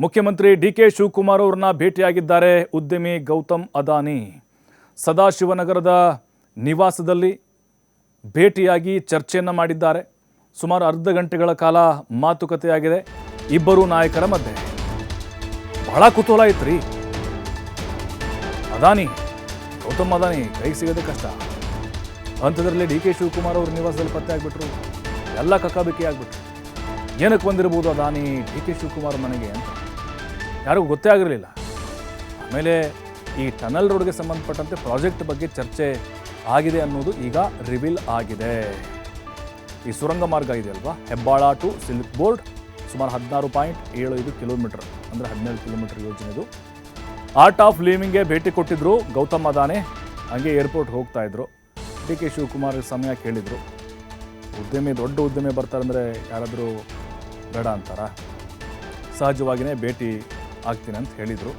ಮುಖ್ಯಮಂತ್ರಿ ಡಿಕೆ ಶಿವಕುಮಾರ್ ಅವರನ್ನ ಭೇಟಿಯಾಗಿದ್ದಾರೆ ಉದ್ಯಮಿ ಗೌತಮ್ ಅದಾನಿ. ಸದಾಶಿವನಗರದ ನಿವಾಸದಲ್ಲಿ ಭೇಟಿಯಾಗಿ ಚರ್ಚೆಯನ್ನು ಮಾಡಿದ್ದಾರೆ. ಸುಮಾರು ಅರ್ಧ ಗಂಟೆಗಳ ಕಾಲ ಮಾತುಕತೆಯಾಗಿದೆ ಇಬ್ಬರು ನಾಯಕರ ಮಧ್ಯೆ. ಬಹಳ ಕುತೂಹಲ ಇತ್ರಿ. ಗೌತಮ್ ಅದಾನಿ ಕೈಗೆ ಸಿಗೋದೇ ಕಷ್ಟ. ಅಂಥದ್ರಲ್ಲಿ ಡಿ ಕೆ ಶಿವಕುಮಾರ್ ಅವ್ರ ನಿವಾಸದಲ್ಲಿ ಪತ್ತೆ ಆಗಿಬಿಟ್ರು. ಎಲ್ಲ ಕಕ್ಕಾಬಿಕ್ಕಿ ಆಗಿಬಿಟ್ರು. ಏನಕ್ಕೆ ಬಂದಿರಬಹುದು ಅದಾನಿ ಡಿ ಕೆ ಶಿವಕುಮಾರ್ ಮನೆಗೆ ಅಂತ ಯಾರಿಗೂ ಗೊತ್ತೇ ಆಗಿರಲಿಲ್ಲ. ಆಮೇಲೆ ಈ ಟನಲ್ ರೋಡ್ಗೆ ಸಂಬಂಧಪಟ್ಟಂತೆ ಪ್ರಾಜೆಕ್ಟ್ ಬಗ್ಗೆ ಚರ್ಚೆ ಆಗಿದೆ ಅನ್ನೋದು ಈಗ ರಿವೀಲ್ ಆಗಿದೆ. ಈ ಸುರಂಗ ಮಾರ್ಗ ಇದೆಯಲ್ವಾ, ಹೆಬ್ಬಾಳ ಟು ಸಿಲ್ಕ್ ಬೋರ್ಡ್, ಸುಮಾರು 16.75 ಕಿಲೋಮೀಟರ್, ಅಂದರೆ 17 ಕಿಲೋಮೀಟರ್ ಯೋಜನೆದು. ಆರ್ಟ್ ಆಫ್ ಲಿವಿಂಗ್ಗೆ ಭೇಟಿ ಕೊಟ್ಟಿದ್ರು ಗೌತಮ್ ಅದಾನಿ. ಹಂಗೆ ಏರ್ಪೋರ್ಟ್ಗೆ ಹೋಗ್ತಾ ಇದ್ರು. ಡಿ ಕೆ ಶಿವಕುಮಾರ್ ಸಮಯ ಕೇಳಿದರು. ದೊಡ್ಡ ಉದ್ಯಮಿ ಬರ್ತಾರಂದರೆ ಯಾರಾದರೂ ಬೇಡ ಅಂತಾರ? ಸಹಜವಾಗಿಯೇ ಭೇಟಿ ಆಗ್ತೀನಿ ಅಂತ ಹೇಳಿದರು.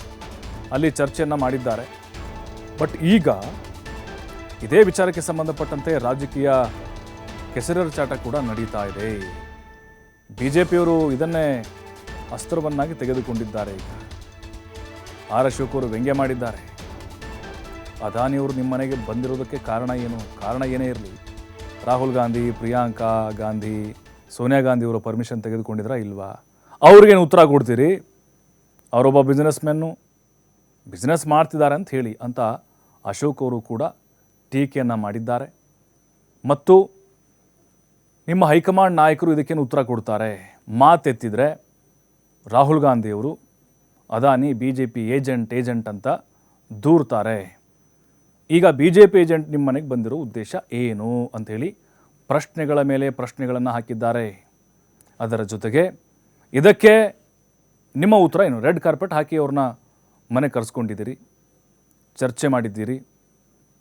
ಅಲ್ಲಿ ಚರ್ಚೆಯನ್ನು ಮಾಡಿದ್ದಾರೆ. ಬಟ್ ಈಗ ಇದೇ ವಿಚಾರಕ್ಕೆ ಸಂಬಂಧಪಟ್ಟಂತೆ ರಾಜಕೀಯ ಕೆಸರಚಾಟ ಕೂಡ ನಡೀತಾ ಇದೆ. BJPಯವರು ಇದನ್ನೇ ಅಸ್ತ್ರವನ್ನಾಗಿ ತೆಗೆದುಕೊಂಡಿದ್ದಾರೆ. ಈಗ ಆರ್ ಅಶೋಕ್ ವ್ಯಂಗ್ಯ ಮಾಡಿದ್ದಾರೆ. ಅದಾನಿಯವರು ನಿಮ್ಮ ಮನೆಗೆ ಬಂದಿರೋದಕ್ಕೆ ಕಾರಣ ಏನು? ಕಾರಣ ಏನೇ ಇರಲಿ, ರಾಹುಲ್ ಗಾಂಧಿ, ಪ್ರಿಯಾಂಕಾ ಗಾಂಧಿ, ಸೋನಿಯಾ ಗಾಂಧಿ ಅವರ ಪರ್ಮಿಷನ್ ತೆಗೆದುಕೊಂಡಿದ್ರಾ ಇಲ್ವಾ? ಅವ್ರಿಗೇನು ಉತ್ತರ ಕೊಡ್ತೀರಿ? ಅವರೊಬ್ಬ ಬಿಸ್ನೆಸ್ಮೆನ್ನು, ಬಿಸ್ನೆಸ್ ಮಾಡ್ತಿದ್ದಾರೆ ಅಂತ ಹೇಳಿ ಅಂತ ಅಶೋಕ್ ಅವರು ಕೂಡ ಟೀಕೆಯನ್ನು ಮಾಡಿದ್ದಾರೆ. ಮತ್ತು ನಿಮ್ಮ ಹೈಕಮಾಂಡ್ ನಾಯಕರು ಇದಕ್ಕೇನು ಉತ್ತರ ಕೊಡ್ತಾರೆ? ಮಾತೆತ್ತಿದ್ರೆ ರಾಹುಲ್ ಗಾಂಧಿಯವರು ಅದಾನಿ BJP ಏಜೆಂಟ್ ಅಂತ ದೂರ್ತಾರೆ. ಈಗ BJP ಏಜೆಂಟ್ ನಿಮ್ಮ ಮನೆಗೆ ಬಂದಿರೋ ಉದ್ದೇಶ ಏನು ಅಂಥೇಳಿ ಪ್ರಶ್ನೆಗಳ ಮೇಲೆ ಪ್ರಶ್ನೆಗಳನ್ನು ಹಾಕಿದ್ದಾರೆ. ಅದರ ಜೊತೆಗೆ ಇದಕ್ಕೆ ನಿಮ್ಮ ಉತ್ತರ ಏನು? ರೆಡ್ ಕಾರ್ಪೆಟ್ ಹಾಕಿ ಅವ್ರನ್ನ ಮನೆ ಕರೆಸ್ಕೊಂಡಿದ್ದೀರಿ, ಚರ್ಚೆ ಮಾಡಿದ್ದೀರಿ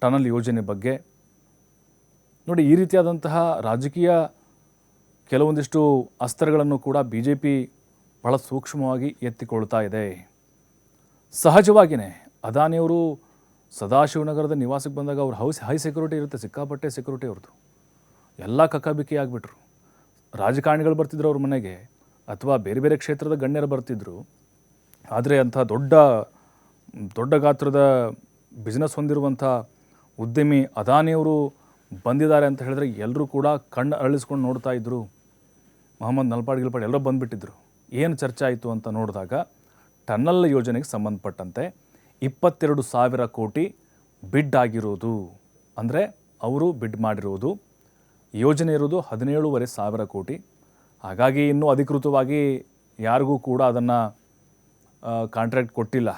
ಟನಲ್ ಯೋಜನೆ ಬಗ್ಗೆ. ನೋಡಿ, ಈ ರೀತಿಯಾದಂತಹ ರಾಜಕೀಯ ಕೆಲವೊಂದಿಷ್ಟು ಅಸ್ತ್ರಗಳನ್ನು ಕೂಡ BJP ಬಹಳ ಸೂಕ್ಷ್ಮವಾಗಿ ಎತ್ತಿಕೊಳ್ತಾ ಇದೆ. ಸಹಜವಾಗಿಯೇ ಅದಾನಿಯವರು ಸದಾಶಿವನಗರದ ನಿವಾಸಕ್ಕೆ ಬಂದಾಗ ಅವ್ರ ಹೈ ಸೆಕ್ಯೂರಿಟಿ ಇರುತ್ತೆ, ಸಿಕ್ಕಾಪಟ್ಟೆ ಸೆಕ್ಯೂರಿಟಿ ಅವ್ರದ್ದು. ಎಲ್ಲ ಕಕ್ಕಾಬಿಕ್ಕಿ ಆಗಿಬಿಟ್ರು. ರಾಜಕಾರಣಿಗಳು ಬರ್ತಿದ್ರು ಅವ್ರ ಮನೆಗೆ, ಅಥವಾ ಬೇರೆ ಬೇರೆ ಕ್ಷೇತ್ರದ ಗಣ್ಯರು ಬರ್ತಿದ್ರು. ಆದರೆ ಅಂಥ ದೊಡ್ಡ ಗಾತ್ರದ ಬಿಸ್ನೆಸ್ ಹೊಂದಿರುವಂಥ ಉದ್ಯಮಿ ಅದಾನಿಯವರು ಬಂದಿದ್ದಾರೆ ಅಂತ ಹೇಳಿದ್ರೆ ಎಲ್ಲರೂ ಕೂಡ ಕಣ್ಣು ಅರಳಿಸ್ಕೊಂಡು ನೋಡ್ತಾ ಇದ್ದರು. ಮೊಹಮ್ಮದ್ ನಲ್ಪಾಡ್ ಎಲ್ಲರೂ ಬಂದುಬಿಟ್ಟಿದ್ರು. ಏನು ಚರ್ಚೆ ಆಯಿತು ಅಂತ ನೋಡಿದಾಗ ಟನಲ್ ಯೋಜನೆಗೆ ಸಂಬಂಧಪಟ್ಟಂತೆ 22,000 ಕೋಟಿ ಬಿಡ್ ಆಗಿರೋದು. ಅಂದರೆ ಅವರು ಬಿಡ್ ಮಾಡಿರೋದು, ಯೋಜನೆ ಇರೋದು 17,500 ಕೋಟಿ. ಹಾಗಾಗಿ ಇನ್ನೂ ಅಧಿಕೃತವಾಗಿ ಯಾರಿಗೂ ಕೂಡ ಅದನ್ನು ಕಾಂಟ್ರಾಕ್ಟ್ ಕೊಟ್ಟಿಲ್ಲ.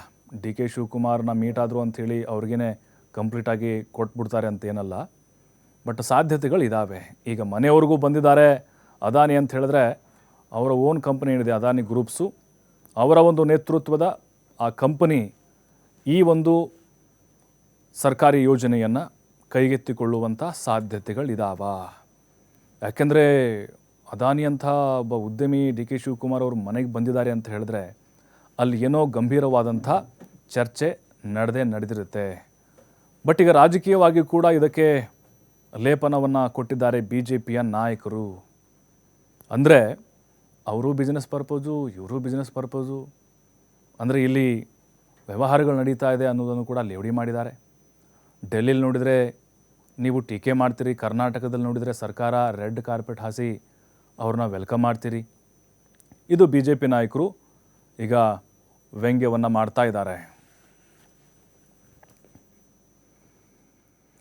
ಡಿ ಕೆ ಶಿವಕುಮಾರ್ನ ಮೀಟ್ ಆದರು ಅಂಥೇಳಿ ಅವ್ರಿಗೇ ಕಂಪ್ಲೀಟಾಗಿ ಕೊಟ್ಬಿಡ್ತಾರೆ ಅಂತ ಏನಲ್ಲ. ಬಟ್ ಸಾಧ್ಯತೆಗಳಿದ್ದಾವೆ. ಈಗ ಮನೆಯವ್ರಿಗೂ ಬಂದಿದ್ದಾರೆ ಅದಾನಿ ಅಂತ ಹೇಳಿದ್ರೆ, ಅವರ ಓನ್ ಕಂಪನಿ ಏನಿದೆ ಅದಾನಿ ಗ್ರೂಪ್ಸು, ಅವರ ಒಂದು ನೇತೃತ್ವದ ಆ ಕಂಪನಿ ಈ ಒಂದು ಸರ್ಕಾರಿ ಯೋಜನೆಯನ್ನು ಕೈಗೆತ್ತಿಕೊಳ್ಳುವಂಥ ಸಾಧ್ಯತೆಗಳಿದಾವ. ಯಾಕೆಂದರೆ ಅದಾನಿ ಅಂಥ ಒಬ್ಬ ಉದ್ಯಮಿ ಡಿ ಕೆ ಶಿವಕುಮಾರ್ ಅವರು ಮನೆಗೆ ಬಂದಿದ್ದಾರೆ ಅಂತ ಹೇಳಿದ್ರೆ ಅಲ್ಲಿ ಏನೋ ಗಂಭೀರವಾದಂಥ ಚರ್ಚೆ ನಡೆದಿರುತ್ತೆ. ಬಟ್ ಈಗ ರಾಜಕೀಯವಾಗಿ ಕೂಡ ಇದಕ್ಕೆ ಲೇಪನವನ್ನು ಕೊಟ್ಟಿದ್ದಾರೆ BJPಯ ನಾಯಕರು. ಅಂದರೆ ಅವರು ಬಿಸ್ನೆಸ್ ಪರ್ಪೋಸು, ಇವರು ಬಿಸ್ನೆಸ್ ಪರ್ಪೋಸು, ಅಂದರೆ ಇಲ್ಲಿ ವ್ಯವಹಾರಗಳು ನಡೀತಾ ಇದೆ ಅನ್ನೋದನ್ನು ಕೂಡ ಲೇವಡಿ ಮಾಡಿದ್ದಾರೆ. ಡೆಲ್ಲಿಲಿ ನೋಡಿದರೆ ನೀವು ಟೀಕೆ ಮಾಡ್ತೀರಿ, ಕರ್ನಾಟಕದಲ್ಲಿ ನೋಡಿದರೆ ಸರ್ಕಾರ ರೆಡ್ ಕಾರ್ಪೆಟ್ ಹಾಸಿ ಅವ್ರನ್ನ ವೆಲ್ಕಮ್ ಮಾಡ್ತೀರಿ. ಇದು BJP ನಾಯಕರು ಈಗ ವ್ಯಂಗ್ಯವನ್ನು ಮಾಡ್ತಾ ಇದ್ದಾರೆ.